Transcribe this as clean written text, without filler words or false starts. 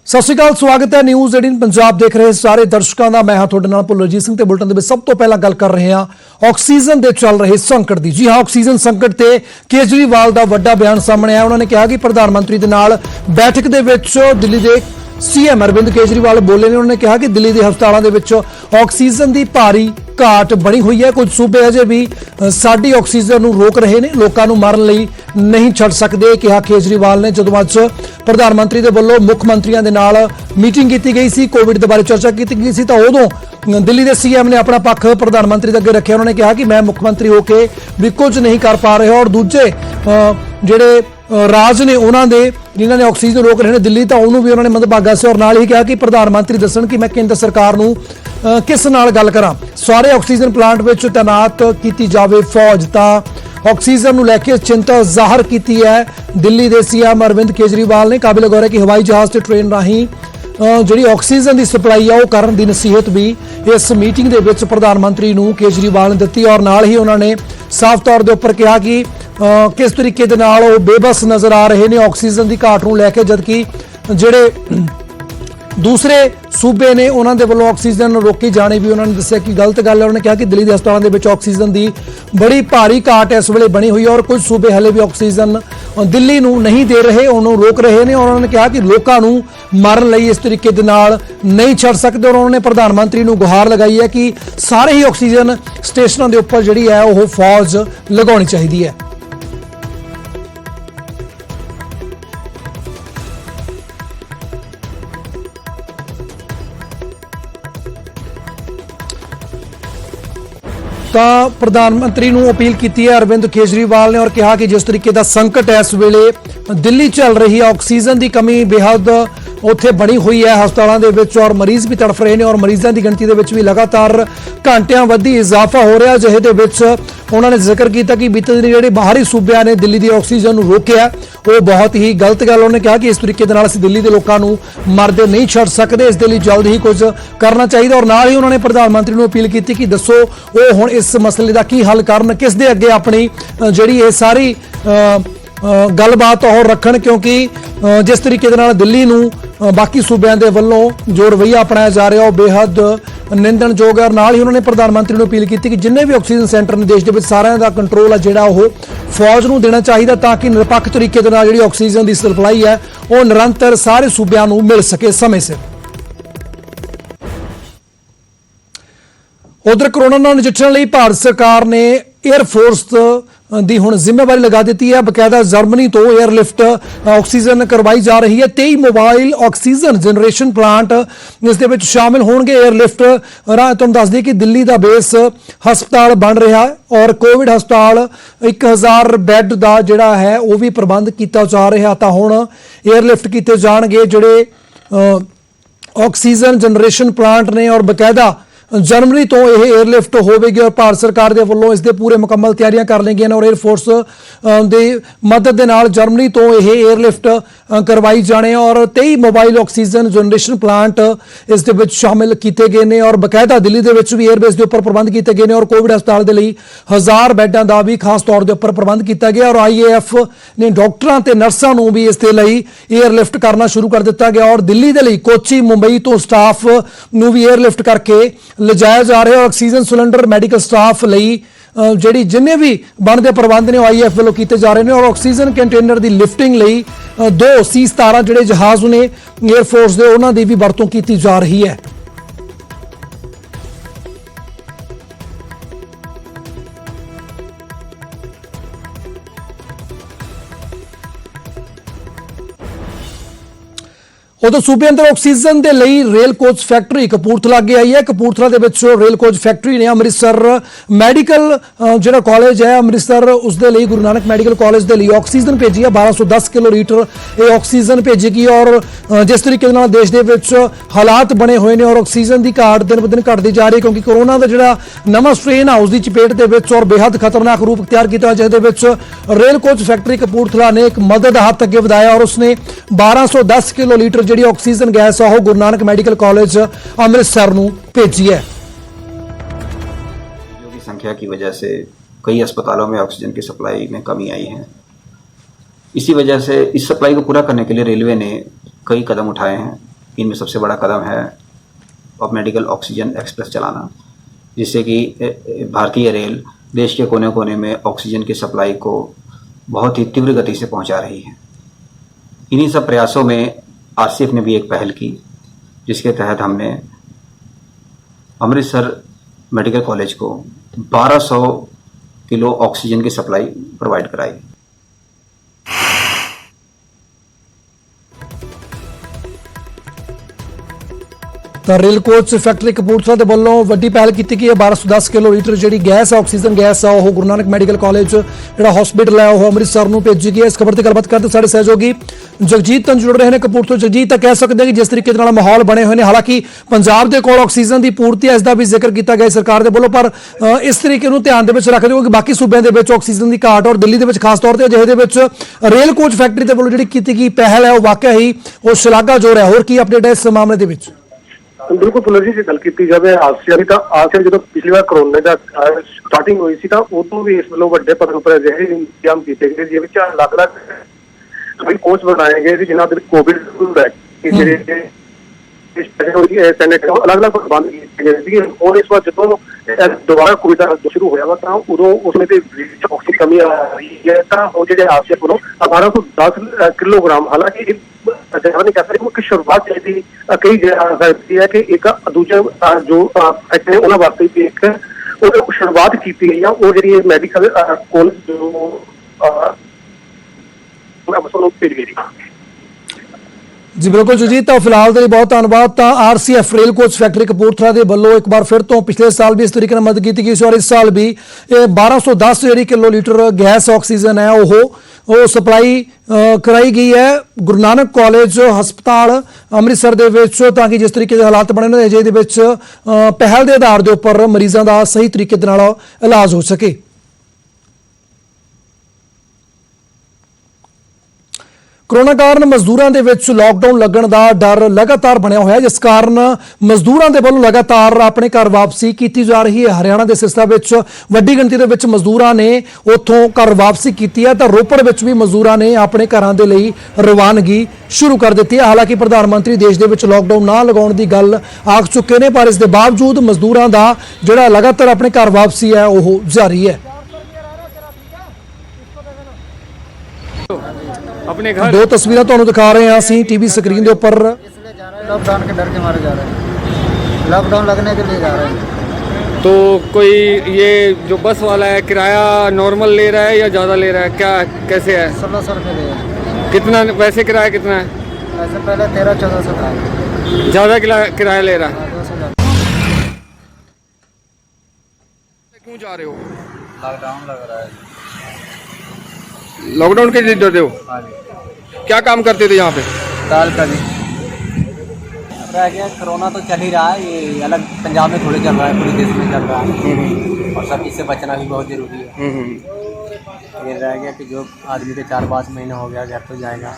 सत श्री अकाल, स्वागत है न्यूज़ 18 पंजाब देख रहे सारे दर्शकों का। मैं हाँ तुहाडे नाल भुल्लरजीत सिंह। ते बुलेटिन दे विच सब तो पहला गल कर रहे हैं ऑक्सीजन के चल रहे संकट की। जी हाँ, ऑक्सीजन संकट ते केजरीवाल का वड्डा बयान सामने आया। उन्होंने कहा कि प्रधानमंत्री दे नाल बैठक दे विच दिल्ली के सीएम अरविंद केजरीवाल बोले ने। उन्होंने कहा कि दिल्ली के हस्पतालों के विच ऑक्सीजन की भारी घाट बनी हुई है। कुछ सूबे अजे भी साडी ऑक्सीजन नूं रोक रहे हैं, लोगों नूं मारन लई नहीं छड़ सकते, कहा केजरीवाल ने। जदों अज प्रधानमंत्री दे वल्लों मुख मंत्रियों दे नाल मीटिंग की गई सी, कोविड के बारे चर्चा की गई सी, तो उदों दिल्ली के सीएम ने अपना पक्ष प्रधानमंत्री दे अगे रखिया। उन्होंने कहा कि मैं मुख मंत्री होकर भी कुछ नहीं कर पा रहे और दूजे जिहड़े राज ने उन्होंने जिन्होंने ऑक्सीजन रोक रहे हैं दिल्ली, तो उन्होंने भी उन्होंने मंदभागा से। और नाल ही कहा कि प्रधानमंत्री दसन कि मैं केंद्र सरकार नूं किस नाल गल करां, सारे ऑक्सीजन प्लांट में तैनात की जाए फौज। तो ऑक्सीजन नूं लैके चिंता जाहिर की है दिल्ली के सीएम अरविंद केजरीवाल ने। काबिल गौर है कि हवाई जहाज से ट्रेन राही जी ऑक्सीजन की सप्लाई है वह करने की नसीहत भी इस मीटिंग के विच प्रधानमंत्री नूं केजरीवाल ने दी। और नाल ही उन्होंने साफ तौर के उपर कहा कि किस तरीके दे नाल वो बेबस नज़र आ रहे हैं ऑक्सीजन की घाट नूं लैके, जबकि जिहड़े दूसरे सूबे ने उन्होंने वालों ऑक्सीजन रोकी जाने भी उन्होंने दस्सिया कि गलत गल है। उन्होंने कहा कि दिल्ली के हस्पतालों के ऑक्सीजन की बड़ी भारी घाट इस वेले बनी हुई है और कुछ सूबे हले भी ऑक्सीजन दिल्ली नूं नहीं दे रहे, उन्होंने रोक रहे हैं। और उन्होंने कहा कि लोगों नूं मारन लई इस तरीके दे नाल नहीं छड़ सकते। और उन्होंने प्रधानमंत्री नूं गुहार लगाई है कि सारे ही ऑक्सीजन स्टेशनों के उपर जिहड़ी है वो फौज लगाउणी चाहिदी है। तो प्रधानमंत्री नूं अपील की है अरविंद केजरीवाल ने और कहा कि जिस तरीके का संकट है इस वेले दिल्ली चल रही है, ऑक्सीजन की कमी बेहद उत्थे बनी हुई है हस्पतालों के विच और मरीज भी तड़फ रहे हैं और मरीजों की गिनती भी लगातार घंटियां वधी इजाफा हो रहा। जिहे दे विच उन्होंने जिक्र किया कि बीते दिन जिहड़े बाहरी सूबे ने दिल्ली की ऑक्सीजन रोकिया वो बहुत ही गलत गल। उन्होंने कहा कि इस तरीके असीं दिल्ली के लोगों को मरदे नहीं छड़ सकते, इसके लिए जल्द ही कुछ करना चाहिए। और नाल ही उन्होंने प्रधानमंत्री को अपील की कि दसो वो हुण इस मसले का की हल करन, किस दे अगे अपनी जिहड़ी ये सारी गलबात और रखन, क्योंकि जिस तरीके दिल्ली नूं बाकी सूबों के वलों जो रवैया अपनाया जा रहा है वह बेहद निंदनयोग है। और नाल ही उन्होंने प्रधानमंत्री को अपील की कि जिन्हें भी ऑक्सीजन सेंटर ने देश के सारिਆਂ का कंट्रोल है जिहड़ा वो फौज नूं देना चाहिए, ताकि निरपक्ष तरीके दे नाल जिहड़ी ऑक्सीजन की सप्लाई है वो निरंतर सारे सूबों नूं मिल सके समय सिर। उधर कोरोना नाल नजिठण लई भारत सरकार ने एयरफोर्स की हुण जिम्मेवारी लगा दी है। बकायदा जर्मनी तो एयरलिफ्ट ऑक्सीजन करवाई जा रही है। 23 मोबाइल ऑक्सीजन जनरेशन प्लांट इस शामिल होंगे। एयरलिफ्ट तुहानूं दस दी कि दिल्ली का बेस हस्पताल बन रहा है और कोविड हस्पताल 1000 बैड का जिहड़ा है वह भी प्रबंध किया जा रहा। तो हुण एयरलिफ्ट किए जाणगे जिहड़े ऑक्सीजन जनरेशन प्लांट ने और बकायदा जर्मनी तो यह एयरलिफ्ट होगी और भारत सरकार के वलों इसके पूरे मुकम्मल तैयारियां कर ली गई और एयरफोर्स की मदद के नाल जर्मनी तो यह एयरलिफ्ट करवाई जाने और 23 मोबाइल ऑक्सीजन जनरेशन प्लांट इस शामिल किए गए हैं। और बकायदा दिल्ली के भी एयरबेस के उपर प्रबंध किए गए हैं और कोविड हस्पताल के लिए 1000 बैडों का भी खास तौर के उपर प्रबंध किया गया। और IAF ने डॉक्टरों ते नर्सां नूं भी इसके लिए एयरलिफ्ट करना शुरू कर दिता गया और दिल्ली के लिए कोची मुंबई तो स्टाफ नूं भी एयरलिफ्ट करके लिजाया जा रहा है। और ऑक्सीजन सिलेंडर मैडिकल स्टाफ लई जिहड़ी जिन्ने भी बनते प्रबंध ने IAF वालों किए जा रहे हैं। और ऑक्सीजन कंटेनर की लिफ्टिंग लई 2 C-17 जिहड़े जहाज ने एयरफोर्स के उन्हां दी भी वरतों की जा रही है। उधर सूबे अंदर ऑक्सीजन के लिए रेल कोच फैक्ट्री कपूरथला अगे आई है। कपूरथला के रेल कोच फैक्ट्री ने अमृतसर मैडिकल जो कॉलेज है अमृतसर उसके लिए गुरु नानक मैडिकल कॉलेज के लिए ऑक्सीजन भेजी है। 1210 किलो लीटर ये ऑक्सीजन भेजेगी। और जिस तरीके देश के हालात बने हुए हैं और ऑक्सीजन की घाट दिन ब दिन घटती जा रही है, क्योंकि कोरोना का जो नवा स्ट्रेन है उसकी चपेट के और बेहद खतरनाक रूप अख्तियार किया, जिसके रेल कोच फैक्ट्री कपूरथला ने एक मदद हाथ अगे बढ़ाया और उसने 1210 किलो लीटर जी ऑक्सीजन गैस है गुरु नानक मेडिकल कॉलेज अमृतसर नूं भेजी है। की संख्या की वजह से कई अस्पतालों में ऑक्सीजन की सप्लाई में कमी आई है। इसी वजह से इस सप्लाई को पूरा करने के लिए रेलवे ने कई कदम उठाए हैं। इनमें सबसे बड़ा कदम है अब मेडिकल ऑक्सीजन एक्सप्रेस चलाना, जिससे कि भारतीय रेल देश के कोने कोने में ऑक्सीजन की सप्लाई को बहुत ही तीव्र गति से पहुंचा रही है। इन्हीं सब प्रयासों में आरसीएफ ने भी एक पहल की, जिसके तहत हमने अमृतसर मेडिकल कॉलेज को 1200 किलो ऑक्सीजन की सप्लाई प्रोवाइड कराई। ਤਾਂ ਰੇਲ ਕੋਚ ਫੈਕਟਰੀ ਕਪੂਰਥਲਾ ਦੇ ਵੱਲੋਂ ਵੱਡੀ ਪਹਿਲ ਕੀਤੀ ਗਈ ਹੈ। 1210 ਕਿਲੋ ਲੀਟਰ ਜਿਹੜੀ ਗੈਸ ਹੈ, ਆਕਸੀਜਨ ਗੈਸ ਹੈ, ਉਹ ਗੁਰੂ ਨਾਨਕ ਮੈਡੀਕਲ ਕਾਲਜ ਜਿਹੜਾ ਹਸਪੀਟਲ ਹੈ ਉਹ ਅੰਮ੍ਰਿਤਸਰ ਨੂੰ ਭੇਜੀ ਗਈ ਹੈ। ਇਸ ਖਬਰ ਤੇ ਗੱਲਬਾਤ ਕਰਦੇ ਸਾਡੇ ਸਹਿਯੋਗੀ ਜਗਜੀਤ ਤਨ ਜੁੜ ਰਹੇ ਨੇ ਕਪੂਰਥਲਾ। ਜਗਜੀਤ, ਤਾਂ ਕਹਿ ਸਕਦੇ ਹਾਂ ਕਿ ਜਿਸ ਤਰੀਕੇ ਦੇ ਨਾਲ ਮਾਹੌਲ ਬਣੇ ਹੋਏ ਨੇ, ਹਾਲਾਂਕਿ ਪੰਜਾਬ ਦੇ ਕੋਲ ਆਕਸੀਜਨ ਦੀ ਪੂਰਤੀ ਹੈ, ਇਸ ਦਾ ਵੀ ਜ਼ਿਕਰ ਕੀਤਾ ਗਿਆ ਸਰਕਾਰ ਦੇ ਵੱਲੋਂ, ਪਰ ਇਸ ਤਰੀਕੇ ਨੂੰ ਧਿਆਨ ਦੇ ਵਿੱਚ ਰੱਖਦੇ ਹੋ ਕਿ ਬਾਕੀ ਸੂਬਿਆਂ ਦੇ ਵਿੱਚ ਆਕਸੀਜਨ ਦੀ ਘਾਟ ਔਰ ਦਿੱਲੀ ਦੇ ਵਿੱਚ ਖਾਸ ਤੌਰ ਤੇ ਅਜਿਹੇ ਦੇ ਵਿੱਚ ਰੇਲ ਕੋਚ ਫੈਕਟਰੀ ਦੇ ਵੱਲੋਂ ਜਿਹੜੀ ਕੀਤੀ ਗਈ ਪਹਿਲ ਹੈ ਉਹ ਵਾਕਿਆ ਹੀ ਉਹ ਸ਼ਲਾਘਾਯੋਗ ਹੈ। ਹੋਰ ਕੀ ਅਪਡੇਟ ਹੈ ਇਸ ਮਾਮਲੇ ਦੇ ਵਿੱਚ? बिल्कुल पुनर जी से गल की जाए आसिया की, आसिया जो पिछली बार कोरोना का स्टार्टिंग हुई सी, उदों भी इस वालों वड्डे पद्धर पर अजिहे इंतजाम किए गए जिस अलग अलग कोच बनाए गए जिन्होंने कोविड सैनेट अलग अलग प्रबंध किए गए और इस बार जो दोबारा कोविड का शुरू होया वा तां उदों उसमें ऑक्सीजन की कमी आ रही है, तो जो आसिया को 1210 किलोग्राम, हालांकि ज्यादा नहीं कह सकते कि शुरुआत चाहिए कई सकती है कि एक दूजे जो फैक्ट्री उन्होंने वास्ते भी एक शुरुआत की गई है वो जी मैडिकल कॉलेज जो भेज गई। ਜੀ ਬਿਲਕੁਲ ਜਗਜੀਤ, ਤਾਂ ਫਿਲਹਾਲ ਦੇ ਲਈ ਬਹੁਤ ਧੰਨਵਾਦ। ਤਾਂ RCF rail coach factory Kapurthala ਦੇ ਵੱਲੋਂ ਇੱਕ ਵਾਰ ਫਿਰ ਤੋਂ ਪਿਛਲੇ ਸਾਲ ਵੀ ਇਸ ਤਰੀਕੇ ਨਾਲ ਮਦਦ ਕੀਤੀ ਗਈ ਸੀ ਔਰ ਇਸ ਸਾਲ ਵੀ ਇਹ 1210 ਜਿਹੜੀ ਕਿਲੋ ਲੀਟਰ ਗੈਸ ਆਕਸੀਜਨ ਹੈ ਉਹ ਸਪਲਾਈ ਕਰਾਈ ਗਈ ਹੈ ਗੁਰੂ ਨਾਨਕ ਕਾਲਜ ਹਸਪਤਾਲ ਅੰਮ੍ਰਿਤਸਰ ਦੇ ਵਿੱਚ, ਤਾਂ ਕਿ ਜਿਸ ਤਰੀਕੇ ਦੇ ਹਾਲਾਤ ਬਣੇ ਨੇ ਅਜੇ ਦੇ ਵਿੱਚ ਪਹਿਲ ਦੇ ਆਧਾਰ ਦੇ ਉੱਪਰ ਮਰੀਜ਼ਾਂ ਦਾ ਸਹੀ ਤਰੀਕੇ ਦੇ ਨਾਲ ਇਲਾਜ ਹੋ ਸਕੇ। ਕੋਰੋਨਾ ਕਾਰਨ ਮਜ਼ਦੂਰਾਂ ਦੇ ਵਿੱਚ ਲਾਕਡਾਊਨ ਲੱਗਣ ਦਾ ਡਰ ਲਗਾਤਾਰ ਬਣਿਆ ਹੋਇਆ ਹੈ, ਜਿਸ ਕਾਰਨ ਮਜ਼ਦੂਰਾਂ ਦੇ ਵੱਲੋਂ ਲਗਾਤਾਰ ਆਪਣੇ ਘਰ ਵਾਪਸੀ ਕੀਤੀ ਜਾ ਰਹੀ ਹੈ। ਹਰਿਆਣਾ ਦੇ ਸਿਰਸਾ ਵਿੱਚ ਵੱਡੀ ਗਿਣਤੀ ਦੇ ਵਿੱਚ ਮਜ਼ਦੂਰਾਂ ਨੇ ਉੱਥੋਂ ਘਰ ਵਾਪਸੀ ਕੀਤੀ ਹੈ, ਤਾਂ ਰੋਪੜ ਵਿੱਚ ਵੀ ਮਜ਼ਦੂਰਾਂ ਨੇ ਆਪਣੇ ਘਰਾਂ ਦੇ ਲਈ ਰਵਾਨਗੀ ਸ਼ੁਰੂ ਕਰ ਦਿੱਤੀ ਹੈ। ਹਾਲਾਂਕਿ ਪ੍ਰਧਾਨ ਮੰਤਰੀ ਦੇਸ਼ ਦੇ ਵਿੱਚ ਲਾਕਡਾਊਨ ਨਾ ਲਗਾਉਣ ਦੀ ਗੱਲ ਆਖ ਚੁੱਕੇ ਨੇ, ਪਰ ਇਸ ਦੇ ਬਾਵਜੂਦ ਮਜ਼ਦੂਰਾਂ ਦਾ ਜਿਹੜਾ ਲਗਾਤਾਰ ਆਪਣੇ ਘਰ ਵਾਪਸੀ ਹੈ ਉਹ ਜਾਰੀ ਹੈ। अपने घर दो तस्वीरें ਤੁਹਾਨੂੰ ਦਿਖਾ ਰਹੇ ਹਾਂ ਅਸੀਂ ਟੀਵੀ ਸਕਰੀਨ ਦੇ ਉੱਪਰ। लॉकडाउन के डर के मारे जा रहे हैं, लॉकडाउन लगने के लिए जा रहे हैं। तो कोई ये जो बस वाला है किराया नॉर्मल ले रहा है या ज़्यादा ले रहा है, क्या कैसे है? 1600 रुपये लिए। कितना वैसे किराया कितना है? वैसे पहले 1300-1400 था। ज़्यादा किराया ले रहा है? 200 क्यों जा रहे हो? लॉकडाउन लग रहा है। लॉकडाउन के लिए डरते हो? हाँ जी। क्या काम करते थे यहाँ पे? दाल का भी रह गया। कोरोना तो चल ही रहा है, ये अलग पंजाब में थोड़े चल रहा है, पूरे देश में चल रहा है और सब इससे बचना भी बहुत ज़रूरी है। ये रह गया कि जो आदमी के 4-5 महीने हो गया घर तो जाएगा।